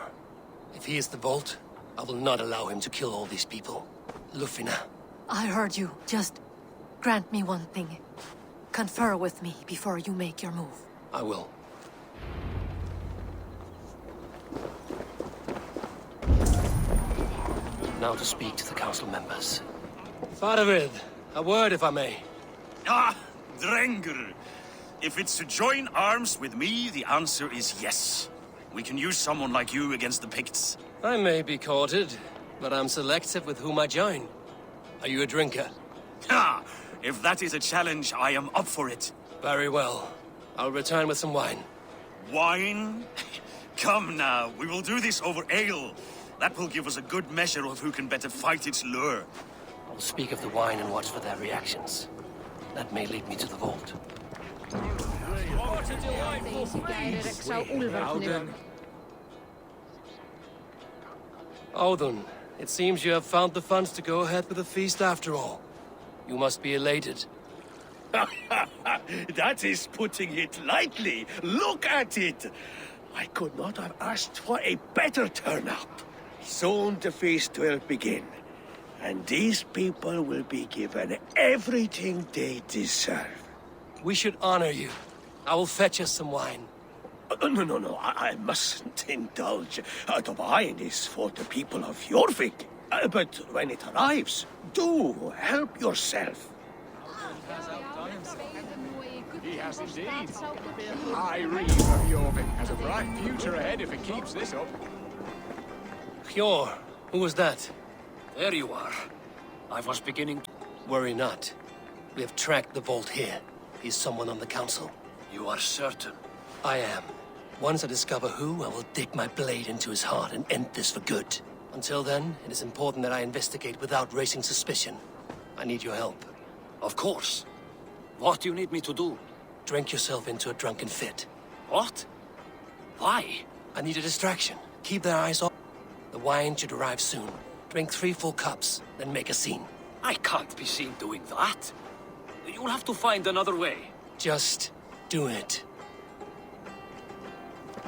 If he is the vault, I will not allow him to kill all these people. Lufina. I heard you. Just grant me one thing. Confer with me before you make your move. I will. Now to speak to the council members. Faravid, a word if I may. Ah, Drengr. If it's to join arms with me, the answer is yes. We can use someone like you against the Picts. I may be courted, but I'm selective with whom I join. Are you a drinker? Ha! If that is a challenge, I am up for it. Very well. I'll return with some wine. Wine? Come now, we will do this over ale. That will give us a good measure of who can better fight its lure. I'll speak of the wine and watch for their reactions. That may lead me to the vault. Odin, it seems you have found the funds to go ahead with the feast after all. You must be elated. That is putting it lightly. Look at it. I could not have asked for a better turnout. Soon the feast will begin, and these people will be given everything they deserve. We should honor you. I will fetch us some wine. No, I mustn't indulge. The wine is for the people of Jorvik. But when it arrives, do help yourself. He has indeed. High Reeve of Jorvik has a bright future ahead if it keeps this up. Hjor, who was that? There you are. I was beginning to... Worry not. We have tracked the vault here. He's someone on the council. You are certain? I am. Once I discover who, I will dig my blade into his heart and end this for good. Until then, it is important that I investigate without raising suspicion. I need your help. Of course. What do you need me to do? Drink yourself into a drunken fit. What? Why? I need a distraction. Keep their eyes off. The wine should arrive soon. Drink 3 full cups, then make a scene. I can't be seen doing that. You'll have to find another way. Just do it.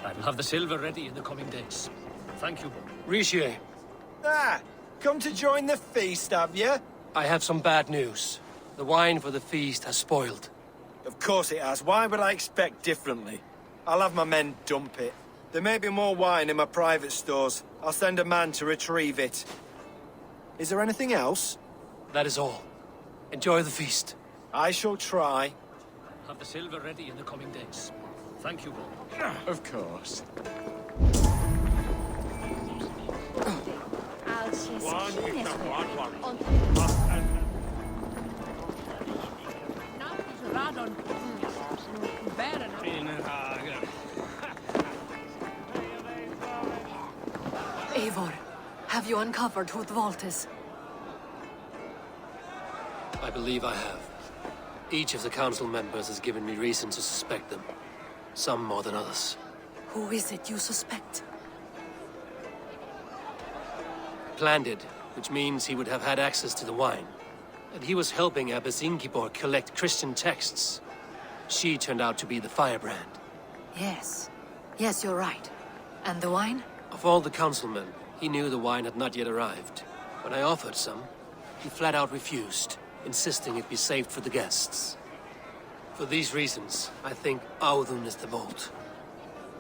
I'll have the silver ready in the coming days. Thank you. Riche. Ah, come to join the feast, have you? I have some bad news. The wine for the feast has spoiled. Of course it has. Why would I expect differently? I'll have my men dump it. There may be more wine in my private stores. I'll send a man to retrieve it. Is there anything else? That is all. Enjoy the feast. I shall try. Have the silver ready in the coming days. Thank you, Bob. Of course. Eivor, have you uncovered who the vault is? I believe I have. Each of the council members has given me reason to suspect them. Some more than others. Who is it you suspect? Planned it, which means he would have had access to the wine. And he was helping Abbess Ingibor collect Christian texts. She turned out to be the firebrand. Yes. Yes, you're right. And the wine? Of all the councilmen, he knew the wine had not yet arrived. When I offered some, he flat out refused, insisting it be saved for the guests. For these reasons, I think Audun is the vault.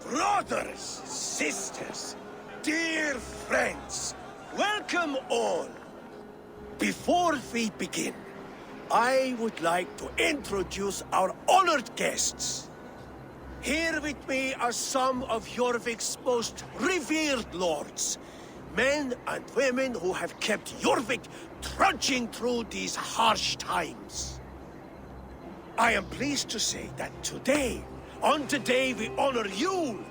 Brothers, sisters, dear friends, welcome all. Before we begin, I would like to introduce our honored guests. Here with me are some of Jorvik's most revered lords, men and women who have kept Jorvik trudging through these harsh times. I am pleased to say that today, on the day we honor you,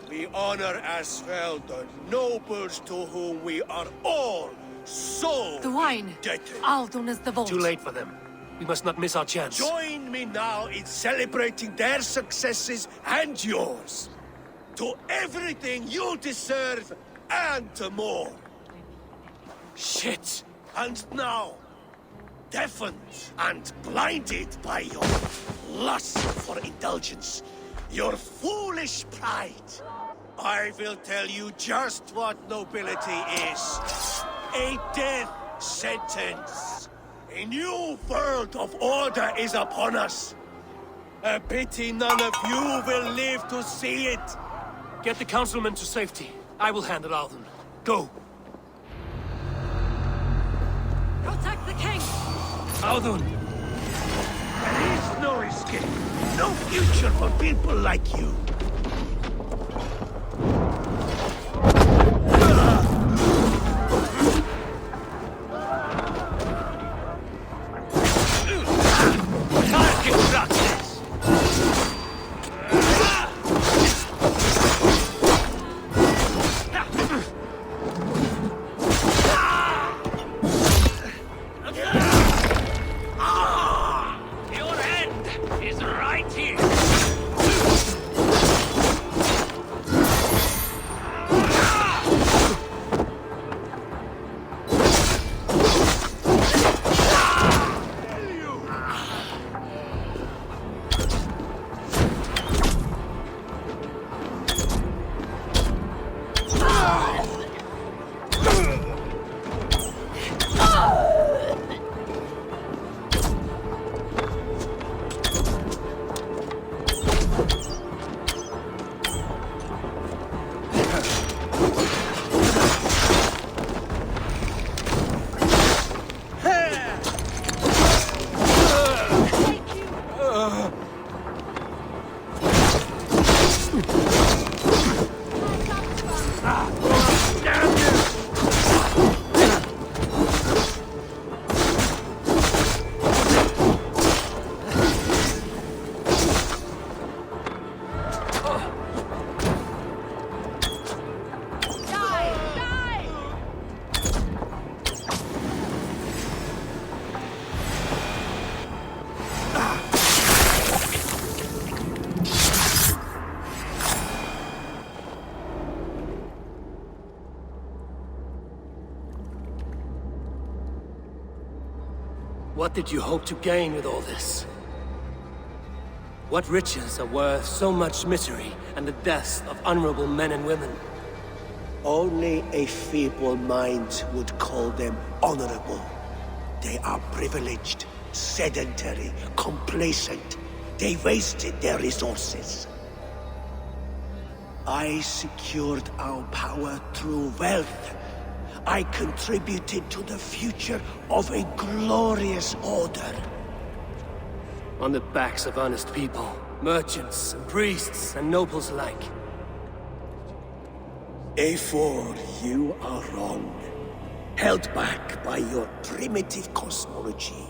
we honor as well the nobles to whom we are all so The wine! indebted. Audun is the vault. Too late for them. We must not miss our chance. Join me now in celebrating their successes and yours. To everything you deserve and more. Shit! And now, deafened and blinded by your lust for indulgence, your foolish pride, I will tell you just what nobility is. A death sentence. A new world of order is upon us. A pity none of you will live to see it. Get the councilmen to safety. I will handle Audun. Go! Protect the king! Audun! There is no escape. No future for people like you. Your end is right here. What did you hope to gain with all this? What riches are worth so much misery and the deaths of honorable men and women? Only a feeble mind would call them honorable. They are privileged, sedentary, complacent. They wasted their resources. I secured our power through wealth. I contributed to the future of a glorious order. On the backs of honest people, merchants, and priests, and nobles alike. Eivor, you are wrong. Held back by your primitive cosmology.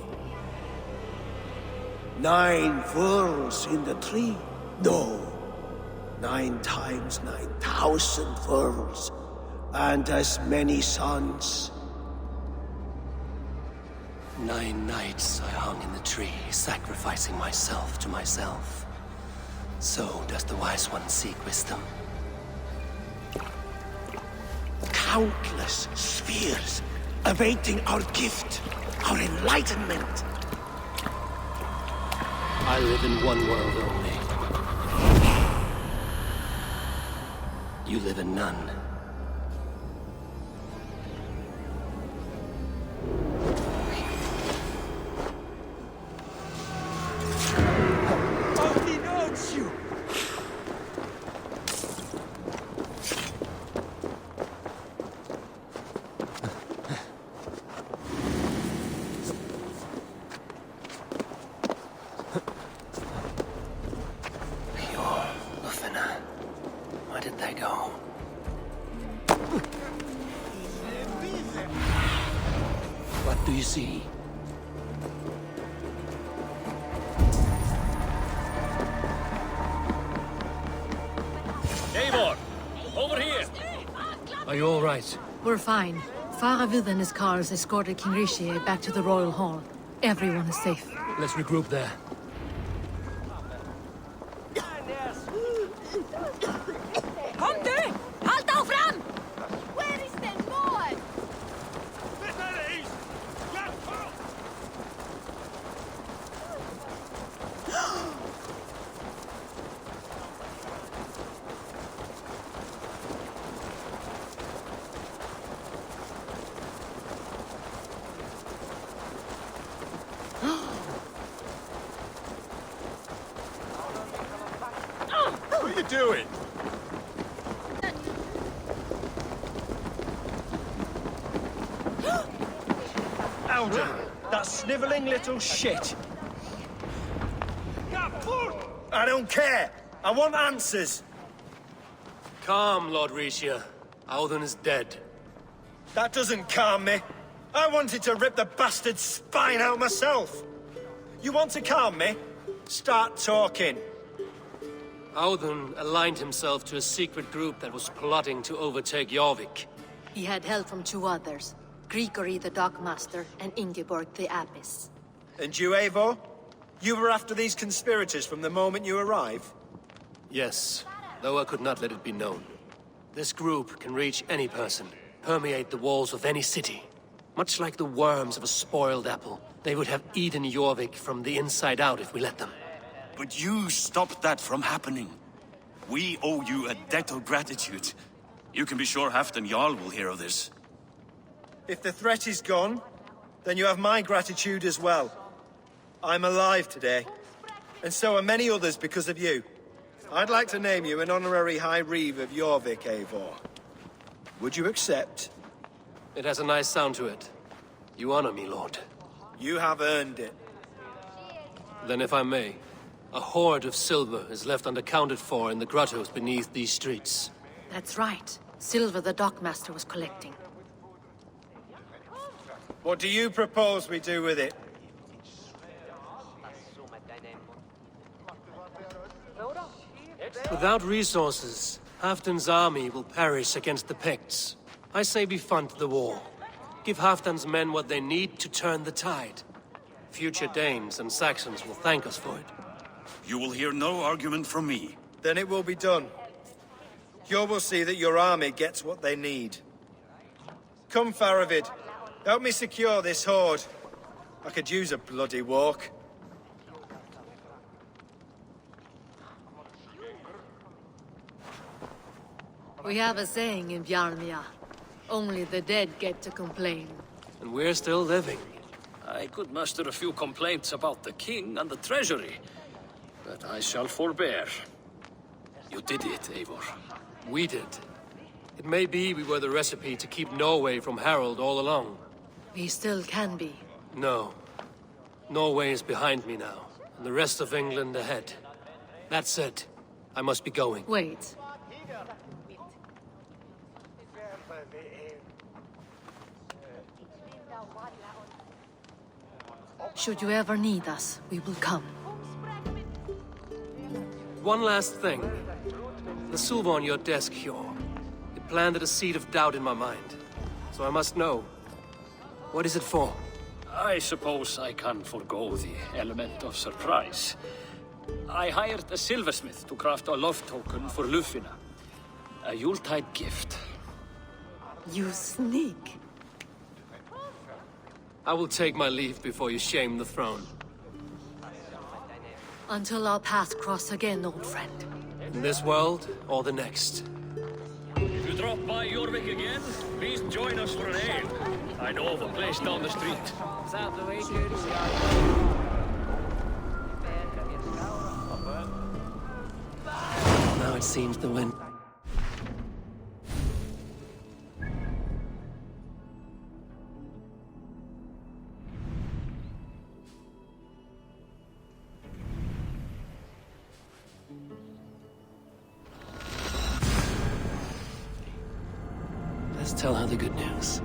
9 worlds in the tree? No. 9 times 9,000 worlds. And as many suns. 9 nights I hung in the tree, sacrificing myself to myself. So does the Wise One seek wisdom. Countless spheres, awaiting our gift, our enlightenment. I live in one world only. You live in none. Only knows you! Where did they go? What do you see? Eivor! Over here! Are you all right? We're fine. Faravid and his cars escorted King Rishi back to the Royal Hall. Everyone is safe. Let's regroup there. Kom du! Halta fram! Where is the Lord? What are you doing? Alden, that snivelling little shit. I don't care. I want answers. Calm, Lord Rishia. Audun is dead. That doesn't calm me. I wanted to rip the bastard's spine out myself. You want to calm me? Start talking. Audun aligned himself to a secret group that was plotting to overtake Jorvik. He had help from 2 others. Grigory the Dockmaster and Ingeborg the Abbess. And you, Eivor? You were after these conspirators from the moment you arrived? Yes, though I could not let it be known. This group can reach any person, permeate the walls of any city. Much like the worms of a spoiled apple, they would have eaten Jorvik from the inside out if we let them. But you stopped that from happening. We owe you a debt of gratitude. You can be sure Halfdan Jarl will hear of this. If the threat is gone, then you have my gratitude as well. I'm alive today, and so are many others because of you. I'd like to name you an honorary High Reeve of Jorvik, Eivor. Would you accept? It has a nice sound to it. You honor me, Lord. You have earned it. Then if I may, a hoard of silver is left unaccounted for in the grottos beneath these streets. That's right. Silver the Dockmaster was collecting. What do you propose we do with it? Without resources, Halfdan's army will perish against the Picts. I say we fund the war. Give Halfdan's men what they need to turn the tide. Future Danes and Saxons will thank us for it. You will hear no argument from me. Then it will be done. You will see that your army gets what they need. Come, Faravid. Help me secure this hoard. I could use a bloody walk. We have a saying in Bjarmia. Only the dead get to complain. And we're still living. I could muster a few complaints about the king and the treasury, but I shall forbear. You did it, Eivor. We did. It may be we were the recipe to keep Norway from Harold all along. We still can be. No. Norway is behind me now, and the rest of England ahead. That said, I must be going. Wait. Should you ever need us, we will come. One last thing. The silver on your desk, Hjor. It planted a seed of doubt in my mind. So I must know. What is it for? I suppose I can forego the element of surprise. I hired a silversmith to craft a love token for Lufina. A Yuletide gift. You sneak. I will take my leave before you shame the throne. Until our paths cross again, old friend. In this world, or the next. If you drop by Jorvik again, please join us for an ale. I know of a place down the street. Now it seems the wind... Let's tell her the good news.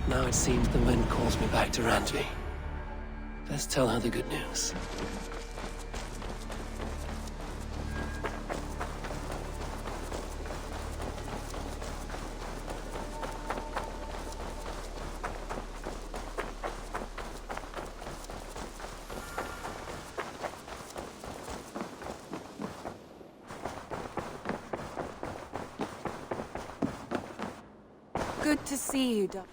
Now it seems the wind calls me back to Randvi. Let's tell her the good news. Good to see you, Doc.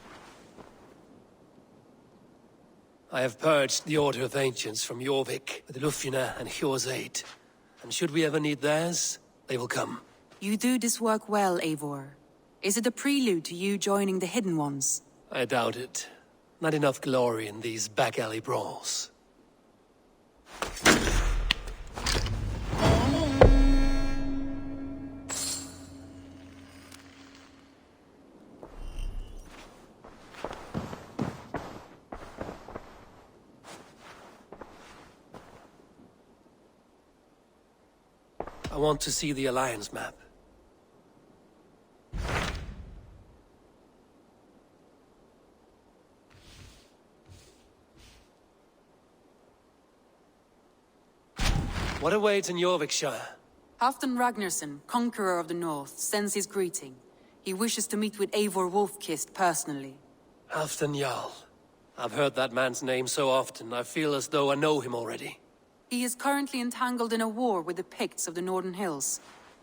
I have purged the Order of Ancients from Jorvik with Lufina and Hjor's aid. And should we ever need theirs, they will come. You do this work well, Eivor. Is it a prelude to you joining the Hidden Ones? I doubt it. Not enough glory in these back-alley brawls. I want to see the Alliance map. What awaits in Jorvikshire? Halfdan Ragnarsson, Conqueror of the North, sends his greeting. He wishes to meet with Eivor Wolfkist personally. Halfdan Jarl. I've heard that man's name so often, I feel as though I know him already. He is currently entangled in a war with the Picts of the Northern Hills.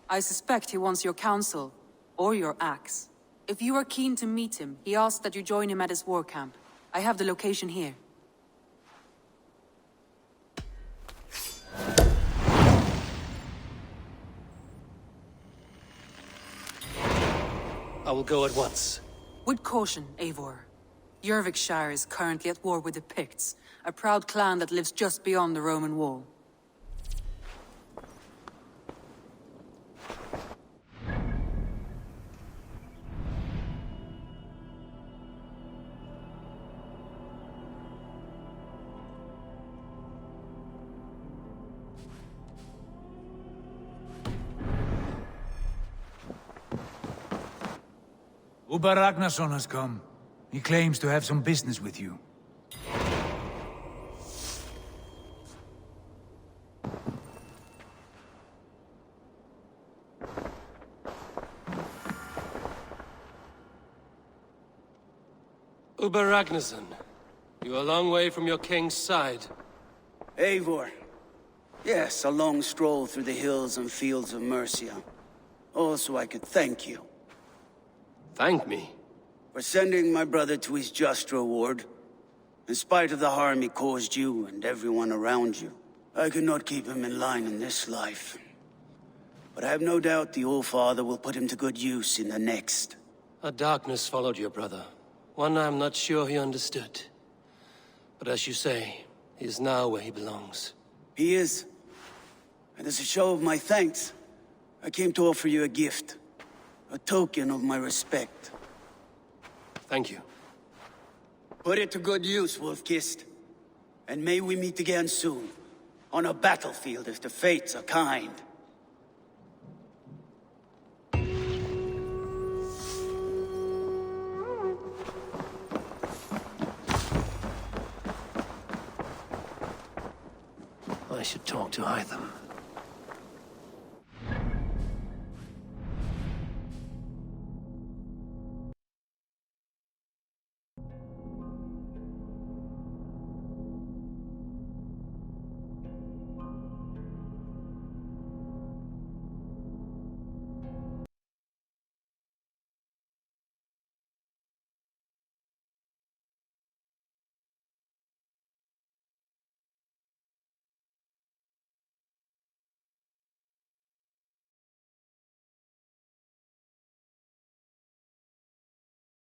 I suspect he wants your counsel, or your axe. If you are keen to meet him, he asks that you join him at his war camp. I have the location here. I will go at once. With caution, Eivor. Jorvikshire is currently at war with the Picts, a proud clan that lives just beyond the Roman wall. Uber Ragnarsson has come. He claims to have some business with you. Uber Ragnarsson, you're a long way from your king's side. Eivor. Yes, a long stroll through the hills and fields of Mercia. Also, I could thank you. Thank me? For sending my brother to his just reward. In spite of the harm he caused you and everyone around you, I could not keep him in line in this life. But I have no doubt the All-Father will put him to good use in the next. A darkness followed your brother. One I'm not sure he understood. But as you say, he is now where he belongs. He is. And as a show of my thanks, I came to offer you a gift. A token of my respect. Thank you. Put it to good use, Wolf-Kissed. And may we meet again soon. On a battlefield if the fates are kind. I should talk to Hytham.